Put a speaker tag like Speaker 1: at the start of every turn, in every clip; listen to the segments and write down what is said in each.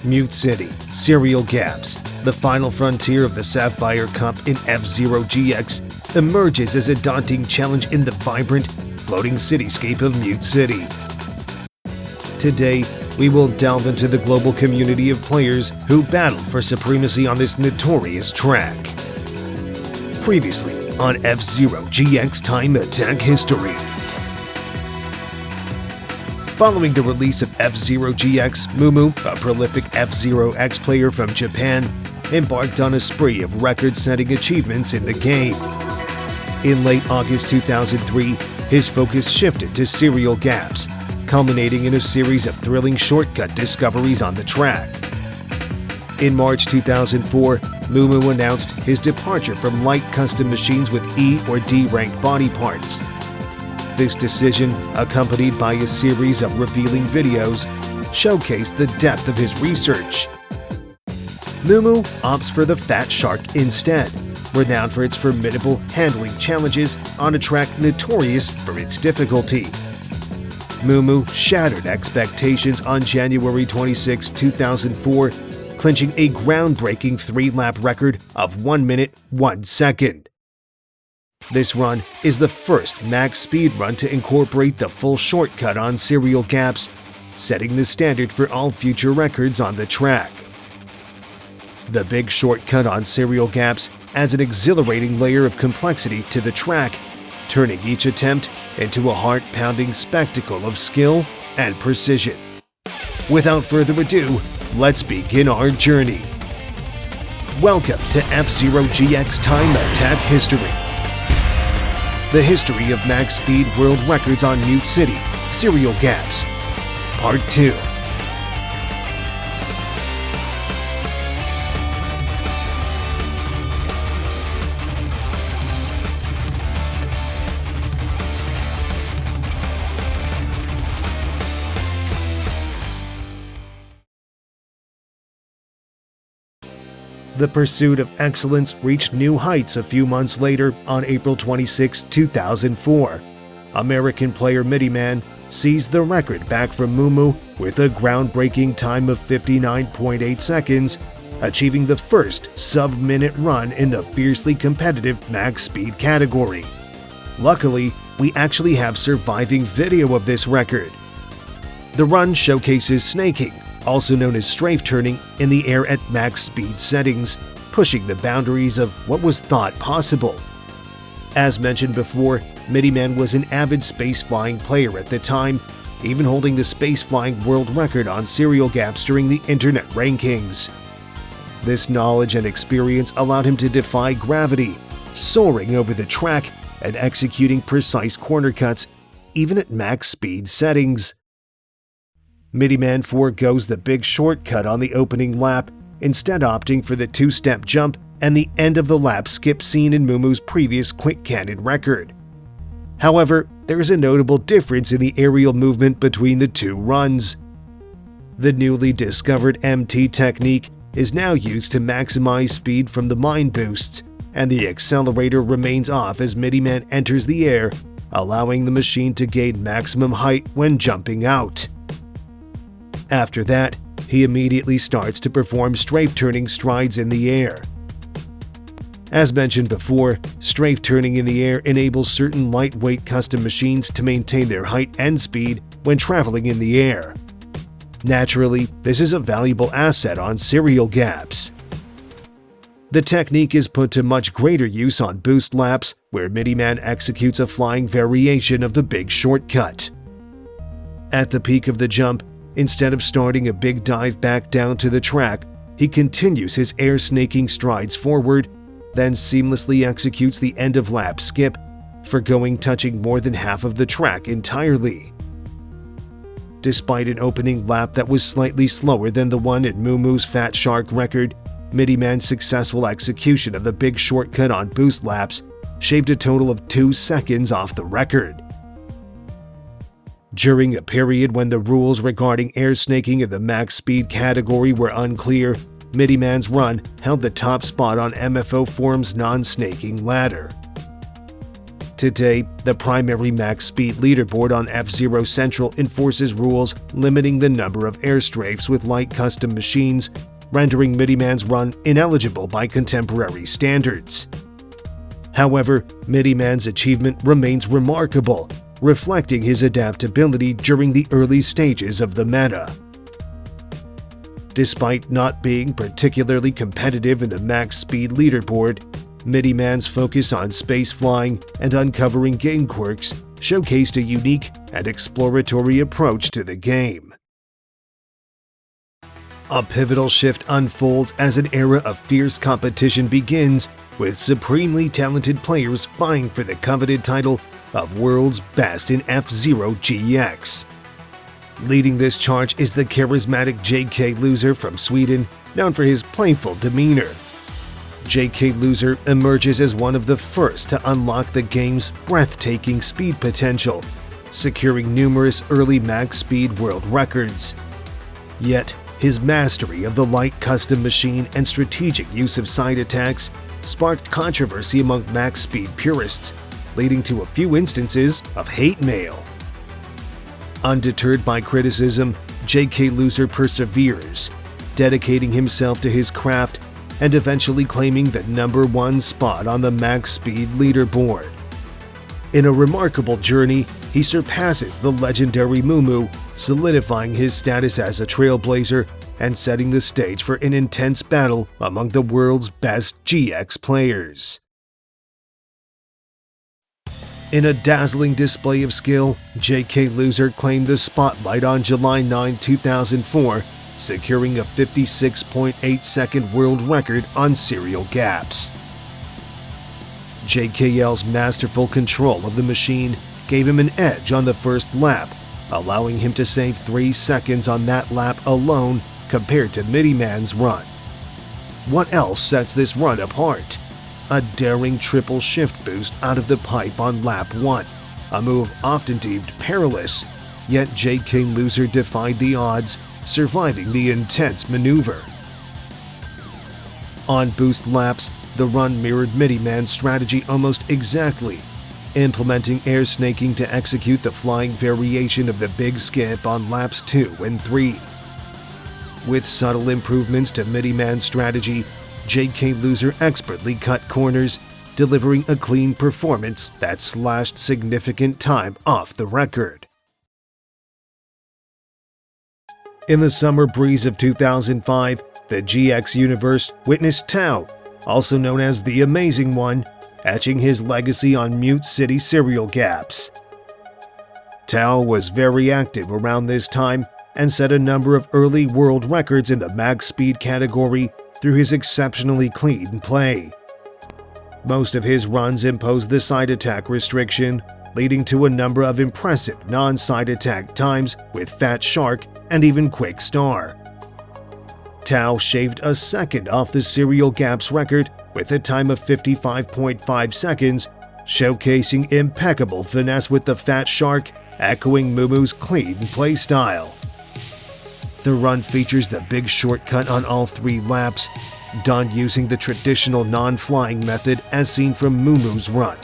Speaker 1: Mute City, Serial Gaps, the final frontier of the Sapphire Cup in F-Zero GX, emerges as a daunting challenge in the vibrant, floating cityscape of Mute City. Today, we will delve into the global community of players who battle for supremacy on this notorious track. Previously on F-Zero GX Time Attack History. Following the release of F-Zero GX, Mumu, a prolific F-Zero X player from Japan, embarked on a spree of record-setting achievements in the game. In late August 2003, his focus shifted to Serial Gaps, culminating in a series of thrilling shortcut discoveries on the track. In March 2004, Mumu announced his departure from light custom machines with E or D ranked body parts. This decision, accompanied by a series of revealing videos, showcased the depth of his research. Mumu opts for the Fat Shark instead, renowned for its formidable handling challenges on a track notorious for its difficulty. Mumu shattered expectations on January 26, 2004, clinching a groundbreaking 3-lap record of 1 minute, 1 second. This run is the first max speed run to incorporate the full shortcut on Serial Gaps, setting the standard for all future records on the track. The big shortcut on Serial Gaps adds an exhilarating layer of complexity to the track, turning each attempt into a heart-pounding spectacle of skill and precision. Without further ado, let's begin our journey. Welcome to F-Zero GX Time Attack History. The history of max speed world records on Mute City, Serial Gaps, Part 2. The pursuit of excellence reached new heights a few months later on April 26, 2004. American player Midian seized the record back from Mumu with a groundbreaking time of 59.8 seconds, achieving the first sub-minute run in the fiercely competitive max speed category. Luckily, we actually have surviving video of this record. The run showcases snaking, also known as strafe turning, in the air at max speed settings, pushing the boundaries of what was thought possible. As mentioned before, Midian was an avid space-flying player at the time, even holding the space-flying world record on Serial Gaps during the internet rankings. This knowledge and experience allowed him to defy gravity, soaring over the track and executing precise corner cuts, even at max speed settings. Midian forgoes the big shortcut on the opening lap, instead opting for the 2-step jump and the end-of-the-lap skip seen in Mumu's previous quick-canned record. However, there is a notable difference in the aerial movement between the two runs. The newly discovered MT technique is now used to maximize speed from the mine boosts, and the accelerator remains off as Midian enters the air, allowing the machine to gain maximum height when jumping out. After that, he immediately starts to perform strafe-turning strides in the air. As mentioned before, strafe-turning in the air enables certain lightweight custom machines to maintain their height and speed when traveling in the air. Naturally, this is a valuable asset on Serial Gaps. The technique is put to much greater use on boost laps, where Midian executes a flying variation of the big shortcut. At the peak of the jump, instead of starting a big dive back down to the track, he continues his air snaking strides forward, then seamlessly executes the end-of-lap skip, forgoing touching more than half of the track entirely. Despite an opening lap that was slightly slower than the one in Mumu's Fat Shark record, Midian's successful execution of the big shortcut on boost laps shaved a total of 2 seconds off the record. During a period when the rules regarding air snaking in the max speed category were unclear, Midian's run held the top spot on MFO Forum's non-snaking ladder. Today, the primary max speed leaderboard on fzero Central enforces rules limiting the number of airstrafes with light custom machines, rendering Midiman's run ineligible by contemporary standards. However, Midiman's achievement remains remarkable, reflecting his adaptability during the early stages of the meta. Despite not being particularly competitive in the max speed leaderboard, Midiman's focus on space flying and uncovering game quirks showcased a unique and exploratory approach to the game. A pivotal shift unfolds as an era of fierce competition begins, with supremely talented players vying for the coveted title of World's Best in fzero GX. Leading this charge is the charismatic JKloser from Sweden, known for his playful demeanor. JKloser emerges as one of the first to unlock the game's breathtaking speed potential, securing numerous early max speed world records. Yet, his mastery of the light custom machine and strategic use of side attacks sparked controversy among max speed purists, leading to a few instances of hate mail. Undeterred by criticism, JKloser perseveres, dedicating himself to his craft and eventually claiming the #1 spot on the max speed leaderboard. In a remarkable journey, he surpasses the legendary Mumu, solidifying his status as a trailblazer and setting the stage for an intense battle among the world's best GX players. In a dazzling display of skill, JKloser claimed the spotlight on July 9, 2004, securing a 56.8-second world record on serial gaps. JKL's masterful control of the machine gave him an edge on the first lap, allowing him to save 3 seconds on that lap alone compared to Midiman's run. What else sets this run apart? A daring triple shift boost out of the pipe on lap 1, a move often deemed perilous, yet JKloser defied the odds, surviving the intense maneuver. On boost laps, the run mirrored Midiman's strategy almost exactly, implementing air snaking to execute the flying variation of the big skip on laps 2 and 3. With subtle improvements to Midiman's strategy, JKloser expertly cut corners, delivering a clean performance that slashed significant time off the record. In the summer breeze of 2005, the GX universe witnessed Tao, also known as the Amazing One, etching his legacy on Mute City serial gaps. Tao was very active around this time and set a number of early world records in the max speed category through his exceptionally clean play. Most of his runs imposed the side attack restriction, leading to a number of impressive non-side attack times with Fat Shark and even Quick Star. Tao shaved a second off the serial gaps record with a time of 55.5 seconds, showcasing impeccable finesse with the Fat Shark, echoing Mumu's clean playstyle. The run features the big shortcut on all 3 laps, done using the traditional non-flying method as seen from Mumu's run.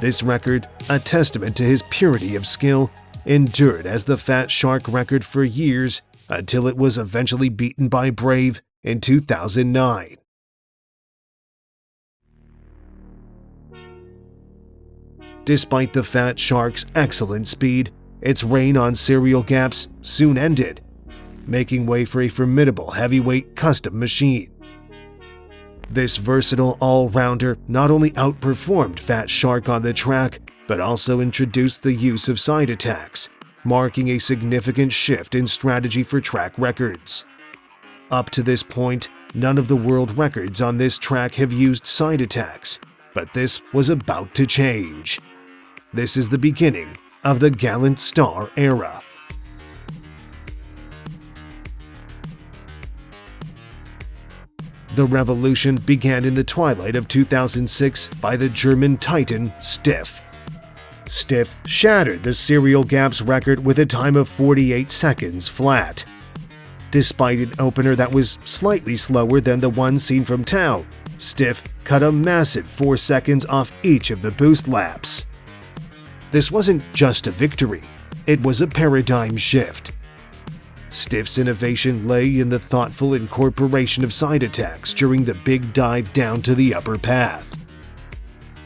Speaker 1: This record, a testament to his purity of skill, endured as the Fat Shark record for years until it was eventually beaten by Brave in 2009. Despite the Fat Shark's excellent speed, its reign on serial gaps soon ended, making way for a formidable heavyweight custom machine. This versatile all-rounder not only outperformed Fat Shark on the track, but also introduced the use of side attacks, marking a significant shift in strategy for track records. Up to this point, none of the world records on this track have used side attacks, but this was about to change. This is the beginning of the Gallant Star era. The revolution began in the twilight of 2006 by the German titan Stiff. Stiff shattered the serial gaps record with a time of 48 seconds flat. Despite an opener that was slightly slower than the one seen from Tao, Stiff cut a massive 4 seconds off each of the boost laps. This wasn't just a victory, it was a paradigm shift. Stiff's innovation lay in the thoughtful incorporation of side attacks during the big dive down to the upper path.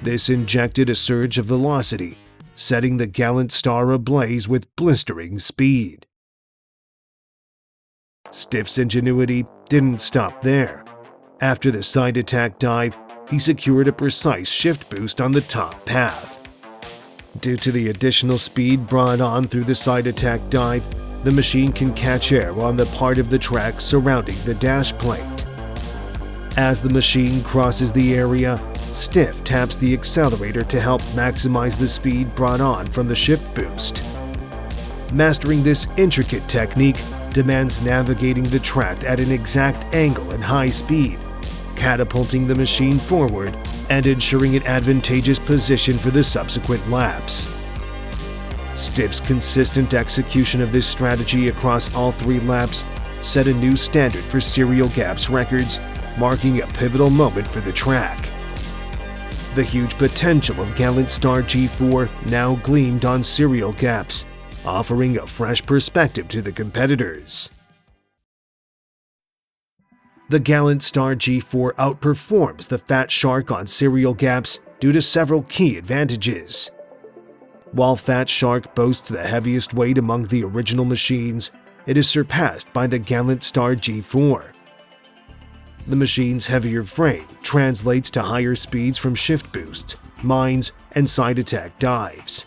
Speaker 1: This injected a surge of velocity, setting the Gallant Star ablaze with blistering speed. Stiff's ingenuity didn't stop there. After the side attack dive, he secured a precise shift boost on the top path. Due to the additional speed brought on through the side attack dive, the machine can catch air on the part of the track surrounding the dash plate. As the machine crosses the area, Stiff taps the accelerator to help maximize the speed brought on from the shift boost. Mastering this intricate technique demands navigating the track at an exact angle and high speed, catapulting the machine forward and ensuring an advantageous position for the subsequent laps. Stiff's consistent execution of this strategy across all 3 laps set a new standard for serial gaps records, marking a pivotal moment for the track. The huge potential of Gallant Star G4 now gleamed on serial gaps, offering a fresh perspective to the competitors. The Gallant Star G4 outperforms the Fat Shark on serial gaps due to several key advantages. While Fat Shark boasts the heaviest weight among the original machines, it is surpassed by the Gallant Star G4. The machine's heavier frame translates to higher speeds from shift boosts, mines, and side attack dives.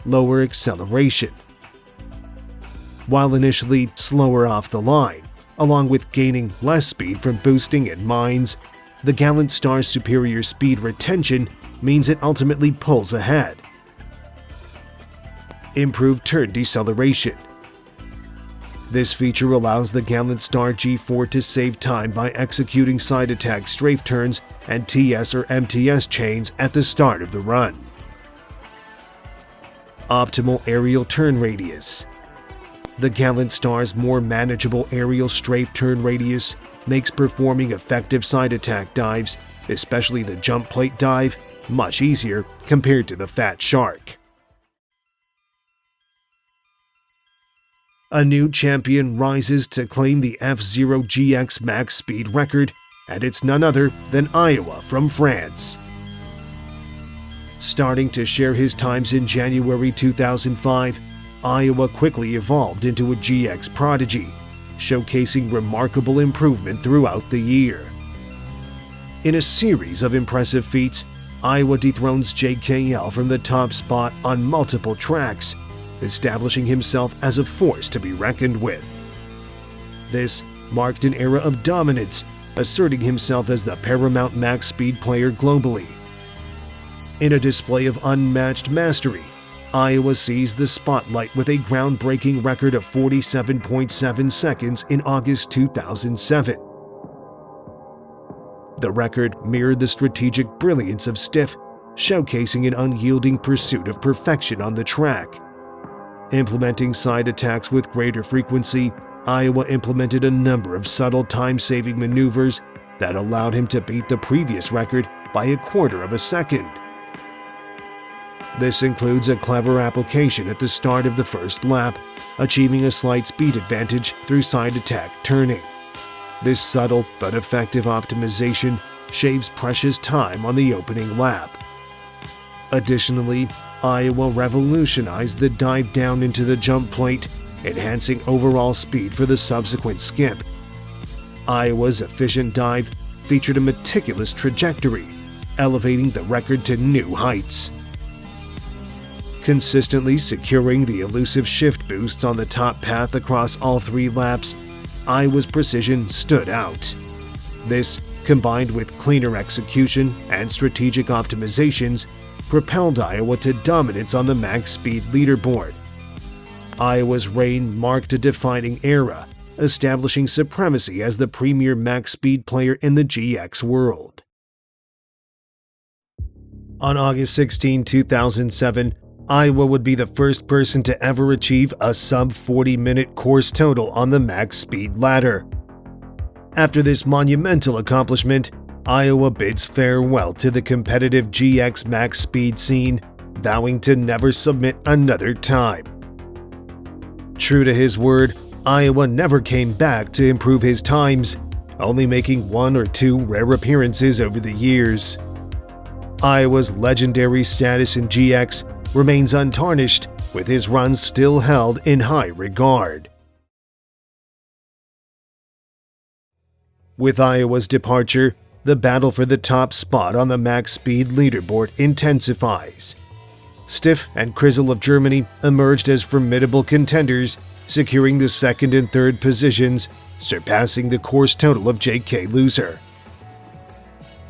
Speaker 1: Lower acceleration. While initially slower off the line, along with gaining less speed from boosting and mines, the Gallant Star's superior speed retention means it ultimately pulls ahead. Improved turn deceleration. This feature allows the Gallant Star G4 to save time by executing side attack strafe turns and TS or MTS chains at the start of the run. Optimal aerial turn radius. The Gallant Star's more manageable aerial strafe turn radius makes performing effective side attack dives, especially the jump plate dive, much easier compared to the Fat Shark. A new champion rises to claim the fzero GX max speed record, and it's none other than Iowa from France. Starting to share his times in January 2005, Iowa quickly evolved into a GX prodigy, showcasing remarkable improvement throughout the year. In a series of impressive feats, Iowa dethrones JKL from the top spot on multiple tracks, establishing himself as a force to be reckoned with. This marked an era of dominance, asserting himself as the paramount max speed player globally. In a display of unmatched mastery, Iowa seized the spotlight with a groundbreaking record of 47.7 seconds in August 2007. The record mirrored the strategic brilliance of Stiff, showcasing an unyielding pursuit of perfection on the track. Implementing side attacks with greater frequency, Iowa implemented a number of subtle time-saving maneuvers that allowed him to beat the previous record by a quarter of a second. This includes a clever application at the start of the first lap, achieving a slight speed advantage through side attack turning. This subtle but effective optimization shaves precious time on the opening lap. Additionally, Iowa revolutionized the dive down into the jump plate, enhancing overall speed for the subsequent skip. Iowa's efficient dive featured a meticulous trajectory, elevating the record to new heights. Consistently securing the elusive shift boosts on the top path across all 3 laps, Iowa's precision stood out. This, combined with cleaner execution and strategic optimizations, propelled Iowa to dominance on the max speed leaderboard. Iowa's reign marked a defining era, establishing supremacy as the premier max speed player in the GX world. On August 16, 2007, Iowa would be the first person to ever achieve a sub-40-minute course total on the max speed ladder. After this monumental accomplishment, Iowa bids farewell to the competitive GX max speed scene, vowing to never submit another time. True to his word, Iowa never came back to improve his times, only making 1 or 2 rare appearances over the years. Iowa's legendary status in GX remains untarnished, with his runs still held in high regard. With Iowa's departure, the battle for the top spot on the max speed leaderboard intensifies. Stiff and Krizel of Germany emerged as formidable contenders, securing the 2nd and 3rd positions, surpassing the course total of JKloser.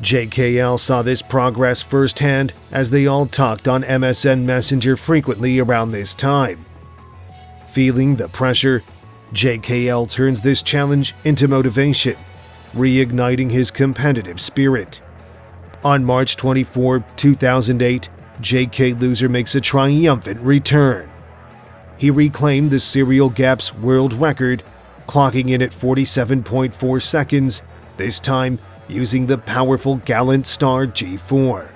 Speaker 1: JKL saw this progress firsthand as they all talked on MSN Messenger frequently around this time. Feeling the pressure, JKL turns this challenge into motivation, reigniting his competitive spirit. On March 24, 2008, JKloser makes a triumphant return. He reclaimed the Serial Gaps world record, clocking in at 47.4 seconds, this time using the powerful Gallant Star G4.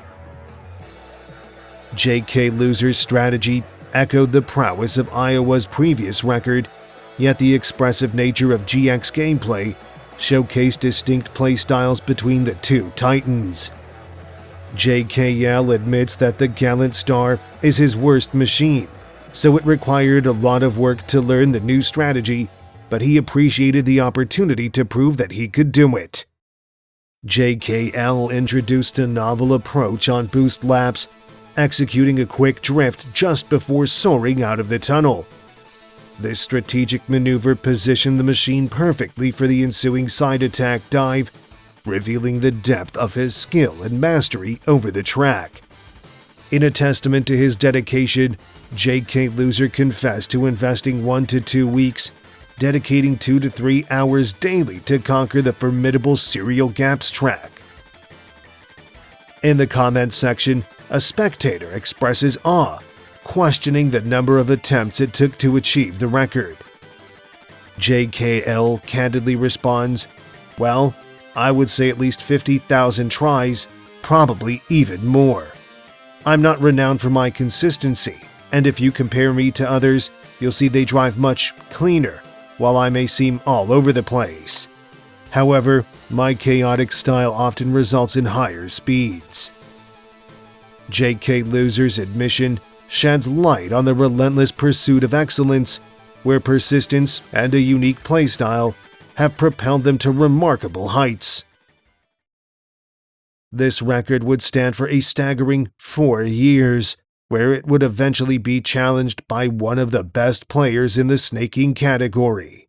Speaker 1: JKloser's strategy echoed the prowess of Iowa's previous record, yet the expressive nature of GX gameplay showcased distinct playstyles between the two titans. JKL admits that the Gallant Star is his worst machine, so it required a lot of work to learn the new strategy, but he appreciated the opportunity to prove that he could do it. JKL introduced a novel approach on boost laps, executing a quick drift just before soaring out of the tunnel. This strategic maneuver positioned the machine perfectly for the ensuing side attack dive, revealing the depth of his skill and mastery over the track. In a testament to his dedication, JKloser confessed to investing 1 to 2 weeks, dedicating 2 to 3 hours daily to conquer the formidable Serial Gaps track. In the comments section, a spectator expresses awe, questioning the number of attempts it took to achieve the record. JKL candidly responds, "Well, I would say at least 50,000 tries, probably even more. I'm not renowned for my consistency, and if you compare me to others, you'll see they drive much cleaner, while I may seem all over the place. However, my chaotic style often results in higher speeds." JKloser's admission sheds light on the relentless pursuit of excellence, where persistence and a unique playstyle have propelled them to remarkable heights. This record would stand for a staggering 4 years, where it would eventually be challenged by one of the best players in the snaking category.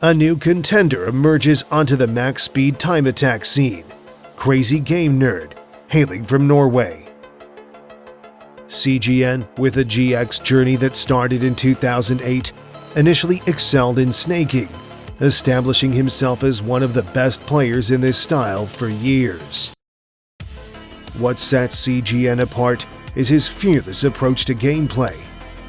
Speaker 1: A new contender emerges onto the max speed time attack scene, Crazy Game Nerd, hailing from Norway. CGN, with a GX journey that started in 2008, initially excelled in snaking, establishing himself as one of the best players in this style for years. What sets CGN apart is his fearless approach to gameplay,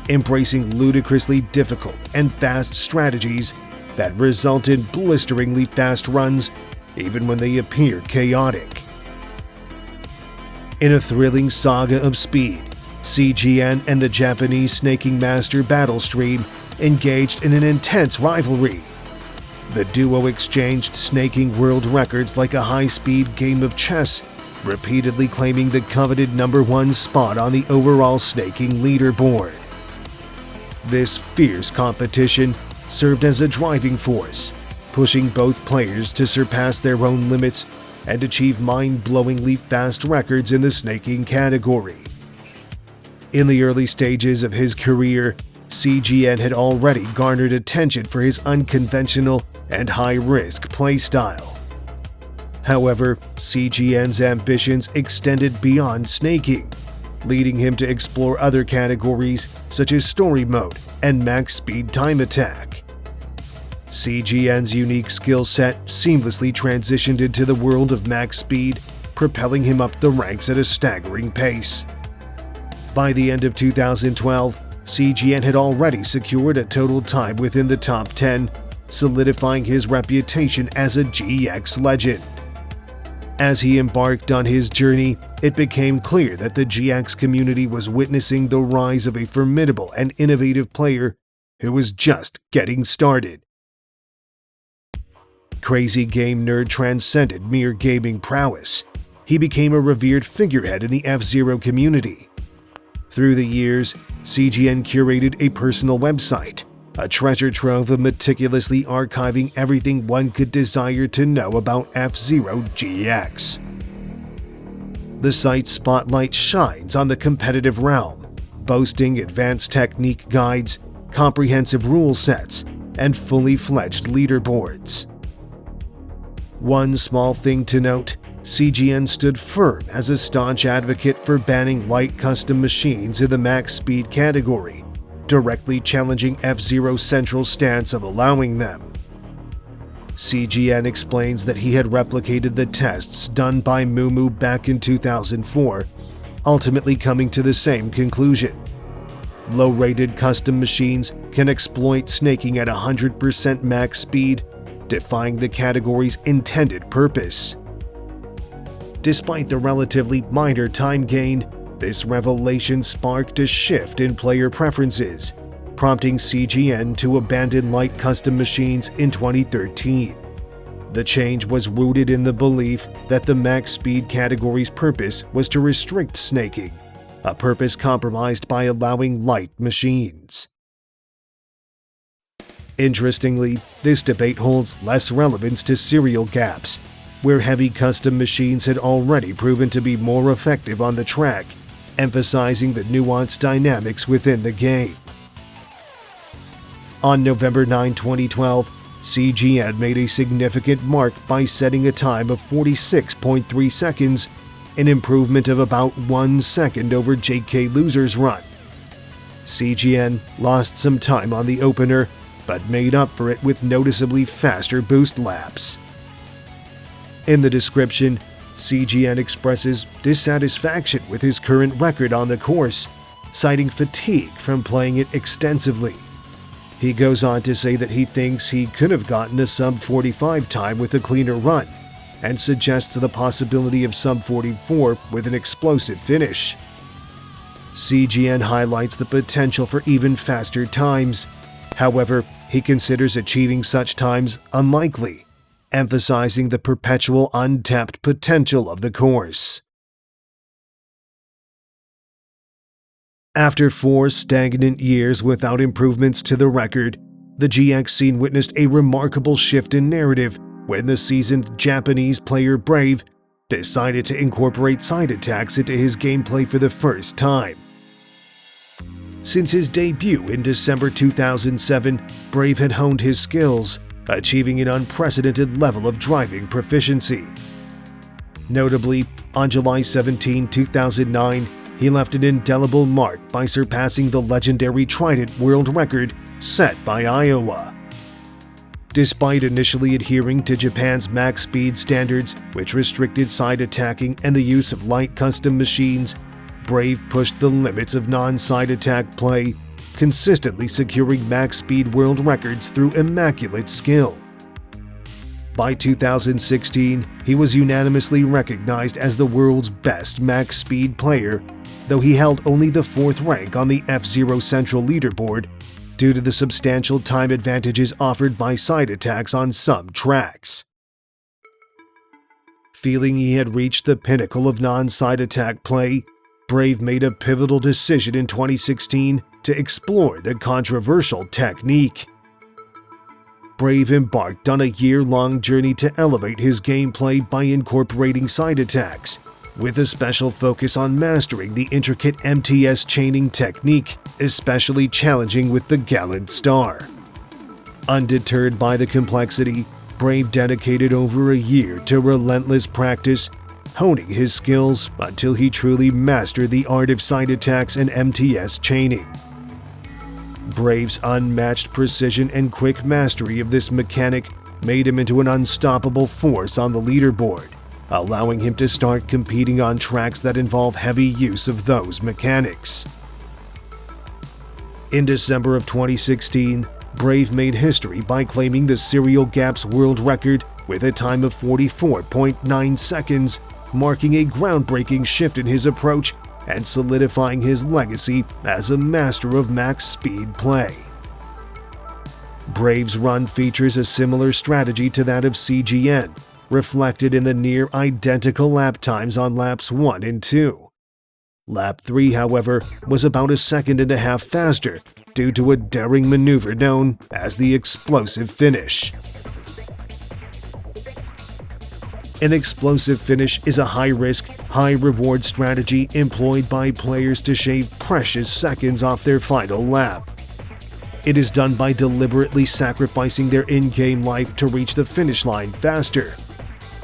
Speaker 1: embracing ludicrously difficult and fast strategies that result in blisteringly fast runs even when they appear chaotic. In a thrilling saga of speed, CGN and the Japanese snaking master Battlestream engaged in an intense rivalry. The duo exchanged snaking world records like a high-speed game of chess, repeatedly claiming the coveted #1 spot on the overall snaking leaderboard. This fierce competition served as a driving force, pushing both players to surpass their own limits and achieve mind-blowingly fast records in the snaking category. In the early stages of his career, CGN had already garnered attention for his unconventional and high-risk playstyle. However, CGN's ambitions extended beyond snaking, leading him to explore other categories such as story mode and max speed time attack. CGN's unique skill set seamlessly transitioned into the world of max speed, propelling him up the ranks at a staggering pace. By the end of 2012, CGN had already secured a total time within the top 10, solidifying his reputation as a GX legend. As he embarked on his journey, it became clear that the GX community was witnessing the rise of a formidable and innovative player who was just getting started. Crazy game nerd transcended mere gaming prowess. He became a revered figurehead in the fzero community. Through the years, CGN curated a personal website, a treasure trove of meticulously archiving everything one could desire to know about fzero GX. The site's spotlight shines on the competitive realm, boasting advanced technique guides, comprehensive rule sets, and fully fledged leaderboards. One small thing to note, CGN stood firm as a staunch advocate for banning light custom machines in the max speed category, directly challenging fzero's central stance of allowing them. CGN explains that he had replicated the tests done by Mumu back in 2004, ultimately coming to the same conclusion. Low-rated custom machines can exploit snaking at 100% max speed, defying the category's intended purpose. Despite the relatively minor time gain, this revelation sparked a shift in player preferences, prompting CGN to abandon light custom machines in 2013. The change was rooted in the belief that the max speed category's purpose was to restrict snaking, a purpose compromised by allowing light machines. Interestingly, this debate holds less relevance to serial gaps, where heavy custom machines had already proven to be more effective on the track, emphasizing the nuanced dynamics within the game. On November 9, 2012, CGN made a significant mark by setting a time of 46.3 seconds, an improvement of about 1 second over JKloser's run. CGN lost some time on the opener, but made up for it with noticeably faster boost laps. In the description, CGN expresses dissatisfaction with his current record on the course, citing fatigue from playing it extensively. He goes on to say that he thinks he could have gotten a sub-45 time with a cleaner run, and suggests the possibility of sub-44 with an explosive finish. CGN highlights the potential for even faster times. However, he considers achieving such times unlikely, emphasizing the perpetual untapped potential of the course. After 4 stagnant years without improvements to the record, the GX scene witnessed a remarkable shift in narrative when the seasoned Japanese player Brave decided to incorporate side attacks into his gameplay for the first time. Since his debut in December 2007, Brave had honed his skills, achieving an unprecedented level of driving proficiency. Notably, on July 17, 2009, he left an indelible mark by surpassing the legendary Trident world record set by Iowa. Despite initially adhering to Japan's max speed standards, which restricted side attacking and the use of light custom machines, Brave pushed the limits of non-side attack play, consistently securing max speed world records through immaculate skill. By 2016, he was unanimously recognized as the world's best max speed player, though he held only the 4th rank on the fzero Central leaderboard due to the substantial time advantages offered by side attacks on some tracks. Feeling he had reached the pinnacle of non-side attack play, Brave made a pivotal decision in 2016 to explore the controversial technique. Brave embarked on a year-long journey to elevate his gameplay by incorporating side attacks, with a special focus on mastering the intricate MTS chaining technique, especially challenging with the Gallant Star. Undeterred by the complexity, Brave dedicated over a year to relentless practice, honing his skills until he truly mastered the art of side attacks and MTS chaining. Brave's unmatched precision and quick mastery of this mechanic made him into an unstoppable force on the leaderboard, allowing him to start competing on tracks that involve heavy use of those mechanics. In December of 2016, Brave made history by claiming the serial gaps world record with a time of 44.9 seconds, marking a groundbreaking shift in his approach and solidifying his legacy as a master of max speed play. Brave's run features a similar strategy to that of CGN, reflected in the near-identical lap times on laps 1 and 2. Lap 3, however, was about a second and a half faster due to a daring maneuver known as the explosive finish. An explosive finish is a high-risk, high-reward strategy employed by players to shave precious seconds off their final lap. It is done by deliberately sacrificing their in-game life to reach the finish line faster.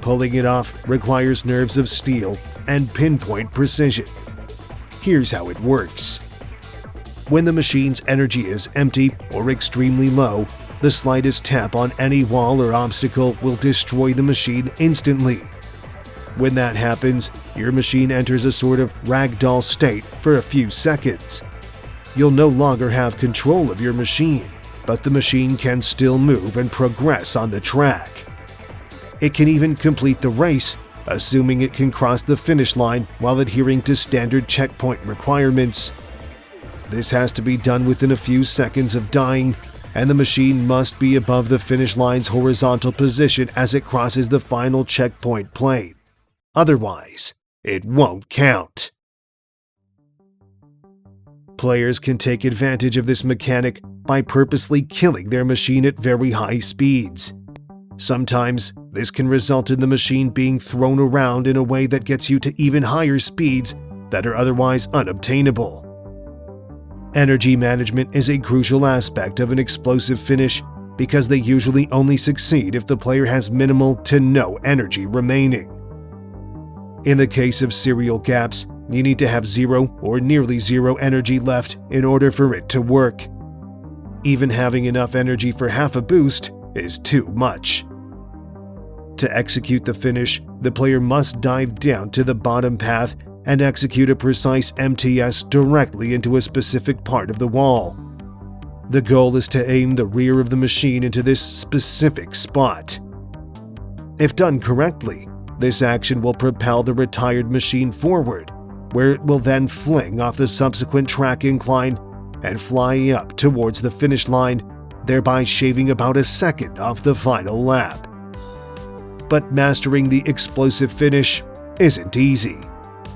Speaker 1: Pulling it off requires nerves of steel and pinpoint precision. Here's how it works. When the machine's energy is empty or extremely low, the slightest tap on any wall or obstacle will destroy the machine instantly. When that happens, your machine enters a sort of ragdoll state for a few seconds. You'll no longer have control of your machine, but the machine can still move and progress on the track. It can even complete the race, assuming it can cross the finish line while adhering to standard checkpoint requirements. This has to be done within a few seconds of dying, and the machine must be above the finish line's horizontal position as it crosses the final checkpoint plane. Otherwise, it won't count. Players can take advantage of this mechanic by purposely killing their machine at very high speeds. Sometimes, this can result in the machine being thrown around in a way that gets you to even higher speeds that are otherwise unobtainable. Energy management is a crucial aspect of an explosive finish because they usually only succeed if the player has minimal to no energy remaining. In the case of serial gaps, you need to have zero or nearly zero energy left in order for it to work. Even having enough energy for half a boost is too much. To execute the finish, the player must dive down to the bottom path and execute a precise MTS directly into a specific part of the wall. The goal is to aim the rear of the machine into this specific spot. If done correctly, this action will propel the retired machine forward, where it will then fling off the subsequent track incline and fly up towards the finish line, thereby shaving about a second off the final lap. But mastering the explosive finish isn't easy.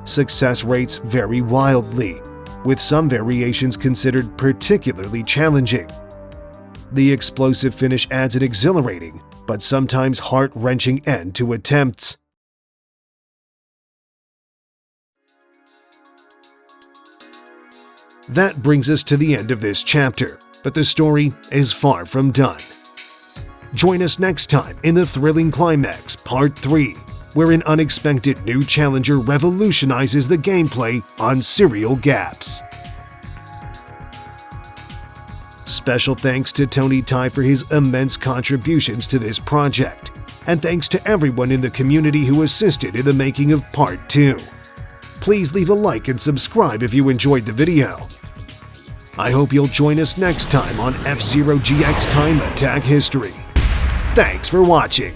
Speaker 1: Success rates vary wildly, with some variations considered particularly challenging. The explosive finish adds an exhilarating, but sometimes heart-wrenching end to attempts. That brings us to the end of this chapter, but the story is far from done. Join us next time in the thrilling climax, Part 3, where an unexpected new challenger revolutionizes the gameplay on serial gaps. Special thanks to Tony Ty for his immense contributions to this project, and thanks to everyone in the community who assisted in the making of Part 2. Please leave a like and subscribe if you enjoyed the video. I hope you'll join us next time on F-Zero GX Time Attack History. Thanks for watching.